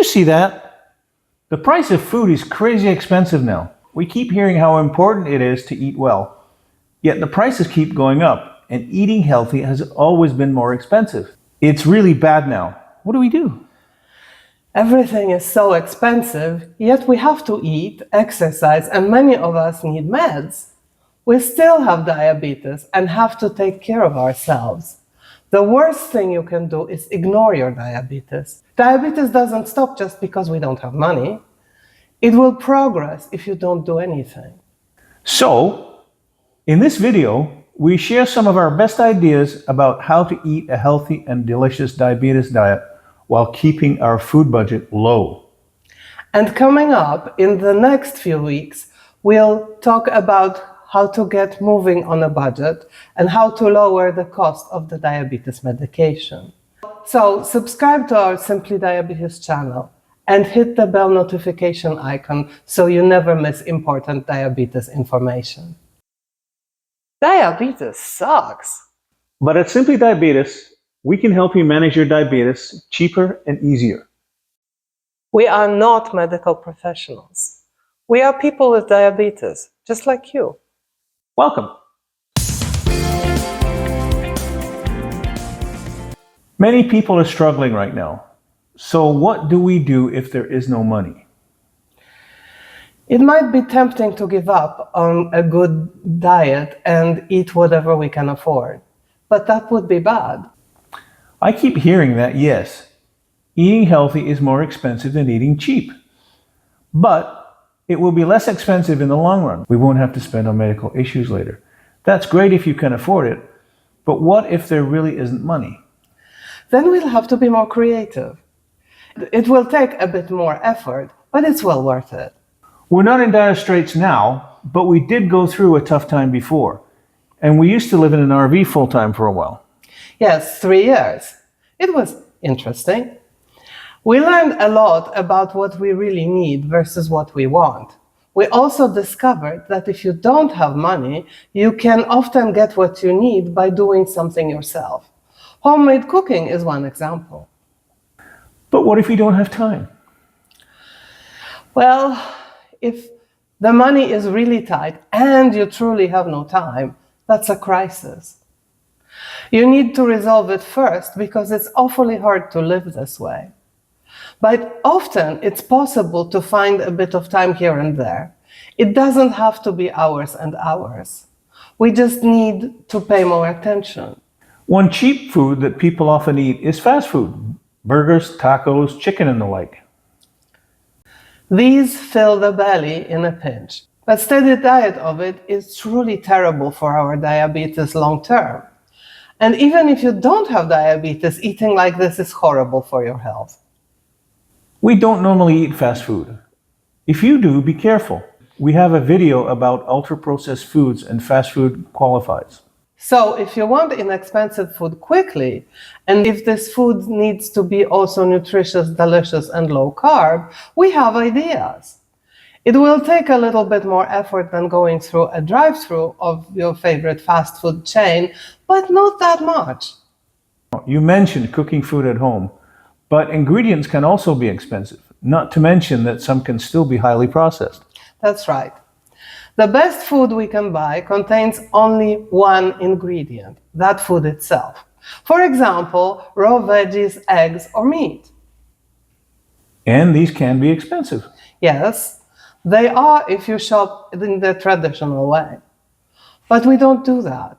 you see that? The price of food is crazy expensive now. We keep hearing how important it is to eat well. Yet the prices keep going up, and eating healthy has always been more expensive. It's really bad now. What do we do? Everything is so expensive, yet we have to eat, exercise, and many of us need meds. We still have diabetes and have to take care of ourselves. The worst thing you can do is ignore your diabetes. Diabetes doesn't stop just because we don't have money. It will progress if you don't do anything. So, in this video, we share some of our best ideas about how to eat a healthy and delicious diabetes diet while keeping our food budget low. And coming up in the next few weeks, we'll talk about how to get moving on a budget and how to lower the cost of the diabetes medication. So subscribe to our Simply Diabetes channel and hit the bell notification icon so you never miss important diabetes information. Diabetes sucks. But at Simply Diabetes, we can help you manage your diabetes cheaper and easier. We are not medical professionals. We are people with diabetes, just like you. Welcome. Many people are struggling right now. So what do we do if there is no money? It might be tempting to give up on a good diet and eat whatever we can afford, but that would be bad. I keep hearing that, yes, eating healthy is more expensive than eating cheap. But it will be less expensive in the long run. We won't have to spend on medical issues later. That's great if you can afford it, but what if there really isn't money? Then we'll have to be more creative. It will take a bit more effort, but it's well worth it. We're not in dire straits now, but we did go through a tough time before. And we used to live in an RV full-time for a while. Yes, 3 years. It was interesting. We learned a lot about what we really need versus what we want. We also discovered that if you don't have money, you can often get what you need by doing something yourself. Homemade cooking is one example. But what if we don't have time? Well, if the money is really tight and you truly have no time, that's a crisis. You need to resolve it first because it's awfully hard to live this way. But often it's possible to find a bit of time here and there. It doesn't have to be hours and hours. We just need to pay more attention. One cheap food that people often eat is fast food. Burgers, tacos, chicken and the like. These fill the belly in a pinch. But steady diet of it is truly terrible for our diabetes long term. And even if you don't have diabetes, eating like this is horrible for your health. We don't normally eat fast food. If you do, be careful. We have a video about ultra-processed foods and fast food qualifies. So if you want inexpensive food quickly, and if this food needs to be also nutritious, delicious, and low carb, we have ideas. It will take a little bit more effort than going through a drive-thru of your favorite fast food chain, but not that much. You mentioned cooking food at home, but ingredients can also be expensive, not to mention that some can still be highly processed. That's right. The best food we can buy contains only one ingredient, that food itself. For example, raw veggies, eggs, or meat. And these can be expensive. Yes, they are if you shop in the traditional way. But we don't do that.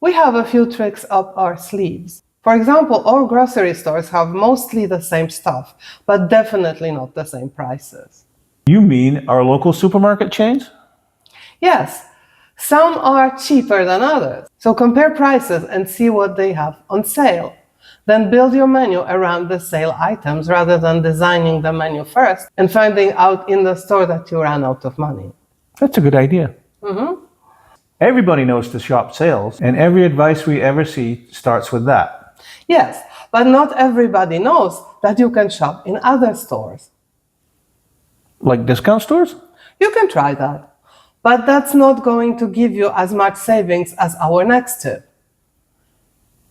We have a few tricks up our sleeves. For example, all grocery stores have mostly the same stuff, but definitely not the same prices. You mean our local supermarket chains? Yes, some are cheaper than others. So compare prices and see what they have on sale. Then build your menu around the sale items rather than designing the menu first and finding out in the store that you ran out of money. That's a good idea. Mm-hmm. Everybody knows to shop sales, and every advice we ever see starts with that. Yes, but not everybody knows that you can shop in other stores. Like discount stores? You can try that, but that's not going to give you as much savings as our next tip.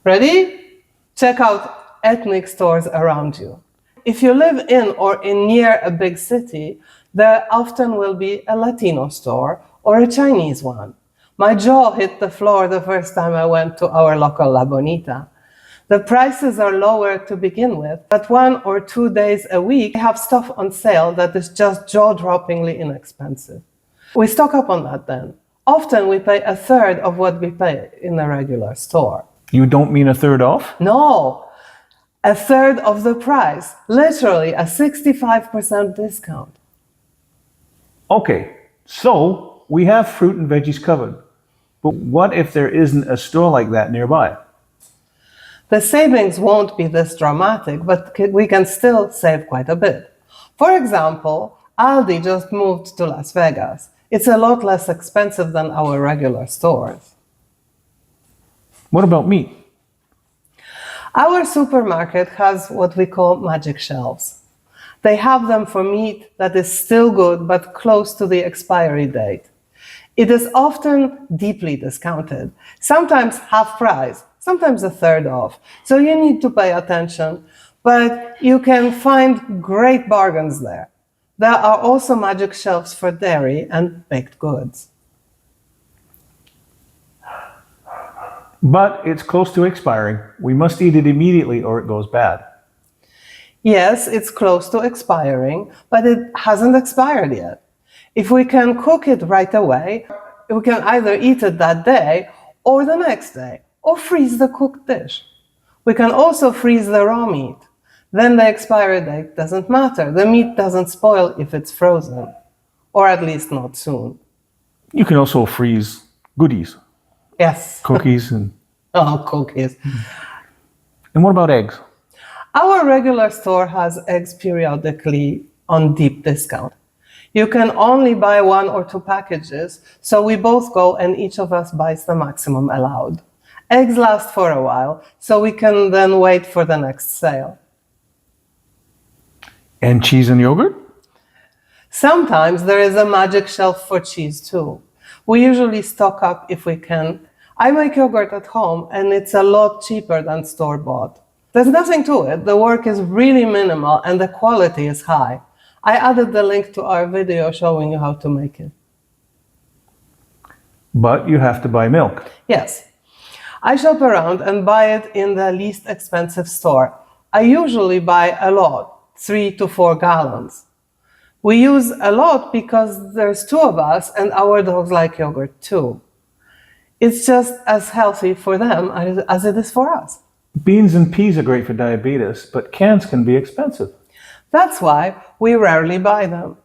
Ready? Check out ethnic stores around you. if you live in or near a big city, there often will be a Latino store or a Chinese one. My jaw hit the floor the first time I went to our local La Bonita. The prices are lower to begin with, but 1 or 2 days a week they have stuff on sale that is just jaw-droppingly inexpensive. We stock up on that then. Often we pay a third of what we pay in a regular store. You don't mean a third off? No, a third of the price, literally a 65% discount. Okay, so we have fruit and veggies covered. But what if there isn't a store like that nearby? The savings won't be this dramatic, but we can still save quite a bit. For example, Aldi just moved to Las Vegas. It's a lot less expensive than our regular stores. What about meat? Our supermarket has what we call magic shelves. They have them for meat that is still good but close to the expiry date. It is often deeply discounted, sometimes half price, sometimes a third off. So you need to pay attention, but you can find great bargains there. There are also magic shelves for dairy and baked goods. But it's close to expiring. We must eat it immediately or it goes bad. Yes, it's close to expiring, but it hasn't expired yet. If we can cook it right away, we can either eat it that day or the next day, or freeze the cooked dish. We can also freeze the raw meat. Then the expiry date doesn't matter. The meat doesn't spoil if it's frozen, or at least not soon. You can also freeze goodies, Yes. cookies, and Oh, cookies. what about eggs? Our regular store has eggs periodically on deep discount. You can only buy 1 or 2 packages, so we both go and each of us buys the maximum allowed. Eggs last for a while, so we can then wait for the next sale. And cheese and yogurt? Sometimes there is a magic shelf for cheese too. We usually stock up if we can. I make yogurt at home and it's a lot cheaper than store-bought. There's nothing to it. The work is really minimal and the quality is high. I added the link to our video showing you how to make it. But you have to buy milk. Yes. I shop around and buy it in the least expensive store. I usually buy a lot, 3 to 4 gallons. We use a lot because there's 2 of us and our dogs like yogurt too. It's just as healthy for them as it is for us. Beans and peas are great for diabetes, but cans can be expensive. That's why we rarely buy them.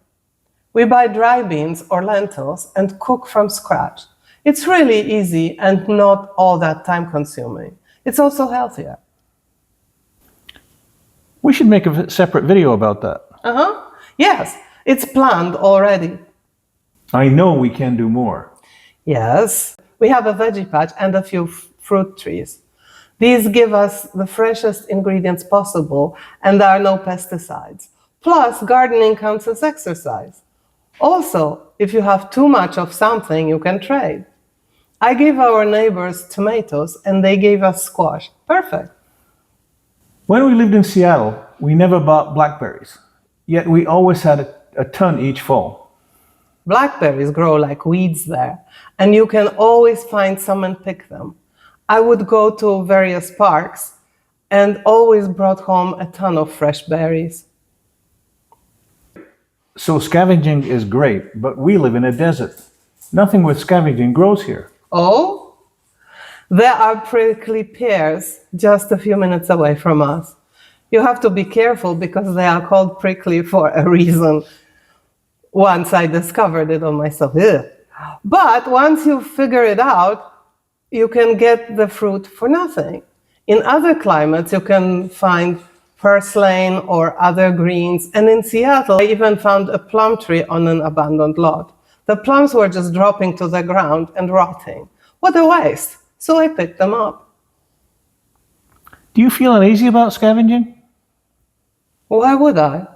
We buy dry beans or lentils and cook from scratch. It's really easy and not all that time consuming. It's also healthier. We should make a separate video about that. Yes, it's planned already. I know we can do more. Yes, we have a veggie patch and a few fruit trees. These give us the freshest ingredients possible and there are no pesticides. Plus, gardening counts as exercise. Also, if you have too much of something, you can trade. I gave our neighbors tomatoes and they gave us squash. Perfect. When we lived in Seattle, we never bought blackberries. Yet we always had a ton each fall. Blackberries grow like weeds there, and you can always find some and pick them. I would go to various parks and always brought home a ton of fresh berries. So scavenging is great, but we live in a desert. Nothing with scavenging grows here. Oh? There are prickly pears just a few minutes away from us. You have to be careful because they are called prickly for a reason. Once I discovered it on myself. Ugh. But once you figure it out, you can get the fruit for nothing. In other climates, you can find purslane or other greens. And in Seattle, I even found a plum tree on an abandoned lot. The plums were just dropping to the ground and rotting. What a waste. So I picked them up. Do you feel uneasy about scavenging? Why would I?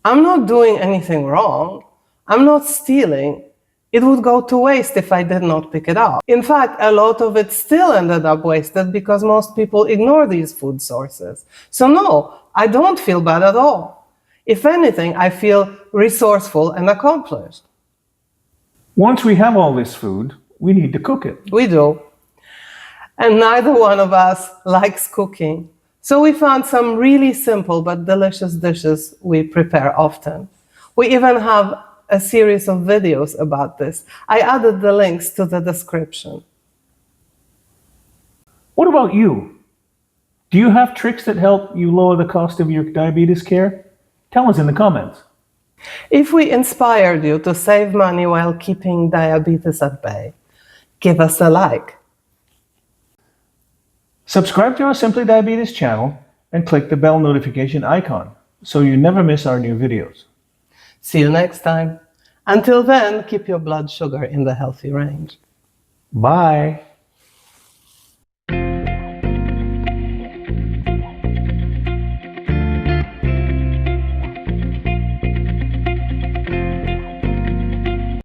I'm not doing anything wrong. I'm not stealing. It would go to waste if I did not pick it up. In fact, a lot of it still ended up wasted because most people ignore these food sources. So no, I don't feel bad at all. If anything, I feel resourceful and accomplished. Once we have all this food, we need to cook it. We do. And neither one of us likes cooking. So we found some really simple but delicious dishes we prepare often. We even have a series of videos about this. I added the links to the description. What about you? Do you have tricks that help you lower the cost of your diabetes care? Tell us in the comments. If we inspired you to save money while keeping diabetes at bay, give us a like. Subscribe to our Simply Diabetes channel and click the bell notification icon so you never miss our new videos. See you next time. Until then, keep your blood sugar in the healthy range. Bye.